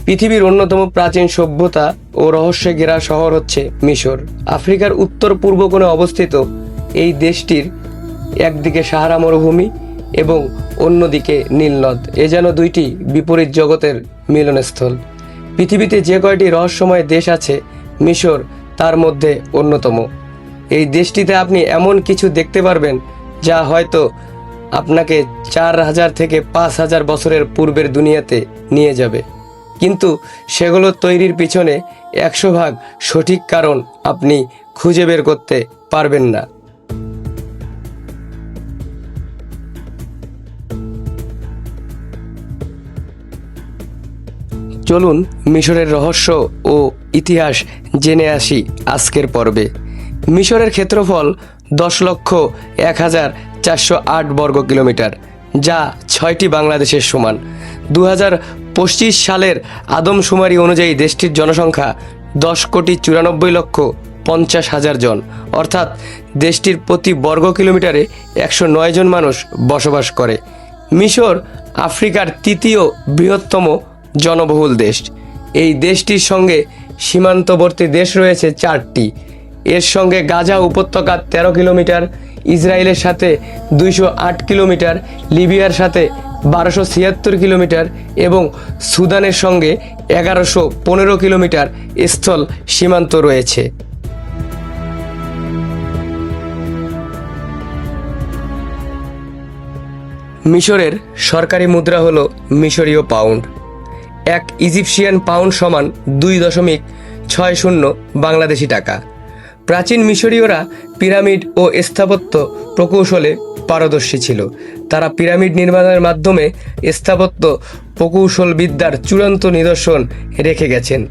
পৃথিবীর অন্যতম প্রাচীন সভ্যতা ও রহস্যে ঘেরা শহর হচ্ছে মিশর। আফ্রিকার উত্তর পূর্ব কোণে অবস্থিত এই দেশটির একদিকে সাহারা মরুভূমি এবং অন্যদিকে নীলনদ। এ যেন দুইটি বিপরীত জগতের মিলনস্থল। পৃথিবীতে যে কয়টি রহস্যময় দেশ আছে, মিশর তার মধ্যে অন্যতম। এই দেশটিতে আপনি এমন কিছু দেখতে পারবেন যা হয়তো আপনাকে 4000 থেকে 5000 বছরের পূর্বের দুনিয়াতে নিয়ে যাবে, কিন্তু সেগুলো তৈরির পিছনে 100% সঠিক কারণ আপনি খুঁজে বের করতে পারবেন না। চলুন মিশরের রহস্য ও ইতিহাস জেনে আসি আজকের পর্বে। মিশরের ক্ষেত্রফল 10,01,408 বর্গ কিলোমিটার, যা 6টি বাংলাদেশের সমান। 2025 সালের আদমশুমারি অনুযায়ী দেশটির জনসংখ্যা 10,94,50,000 জন, অর্থাৎ দেশটির প্রতি বর্গ কিলোমিটারে 109 জন মানুষ বসবাস করে। মিশর আফ্রিকার তৃতীয় বৃহত্তম জনবহুল দেশ। এই দেশটির সঙ্গে সীমান্তবর্তী দেশ রয়েছে 4টি। এর সঙ্গে গাজা উপত্যকা 13 কিলোমিটার, ইসরায়েলের সাথে 208 কিলোমিটার, লিবিয়ার সাথে 1276 কিলোমিটার এবং সুদানের সঙ্গে 1115 কিলোমিটার স্থল সীমান্ত রয়েছে। মিশরের সরকারি মুদ্রা হলো মিশরীয় পাউন্ড। এক ইজিপশিয়ান পাউন্ড সমান 2.60 বাংলাদেশি টাকা। প্রাচীন মিশরীয়রা পিরামিড ও স্থাপত্য প্রকৌশলে পারদর্শী ছিল। তারা পিরামিড নির্মাণের মাধ্যমে স্থাপত্য প্রকৌশলবিদ্যার চূড়ান্ত নিদর্শন রেখে গেছেন।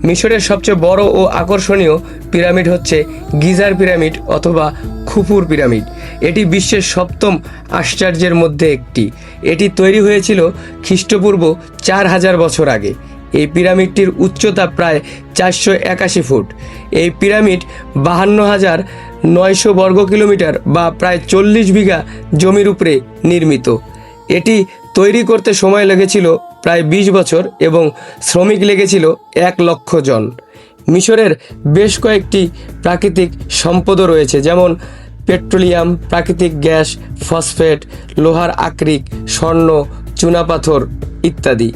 মিশরের সবচেয়ে বড় ও আকর্ষণীয় পিরামিড হচ্ছে গিজার পিরামিড অথবা খুফুর পিরামিড। এটি বিশ্বের 7ম আশ্চর্যের মধ্যে একটি। এটি তৈরি হয়েছিল খ্রিস্টপূর্ব 4000 বছর আগে। এই পিরামিডটির উচ্চতা প্রায় 481 ফুট। এই পিরামিড 52,900 বর্গ কিলোমিটার বা প্রায় 40 বিঘা জমির উপরে নির্মিত। এটি তৈরি করতে সময় লেগেছিল প্রায় 20 বছর এবং শ্রমিক লেগেছিল 1 লক্ষ জন। মিশরের বেশ কয়েকটি প্রাকৃতিক সম্পদও রয়েছে, যেমন পেট্রোলিয়াম, প্রাকৃতিক গ্যাস, ফসফেট, লোহার আকরিক, স্বর্ণ, চুনাপাথর ইত্যাদি।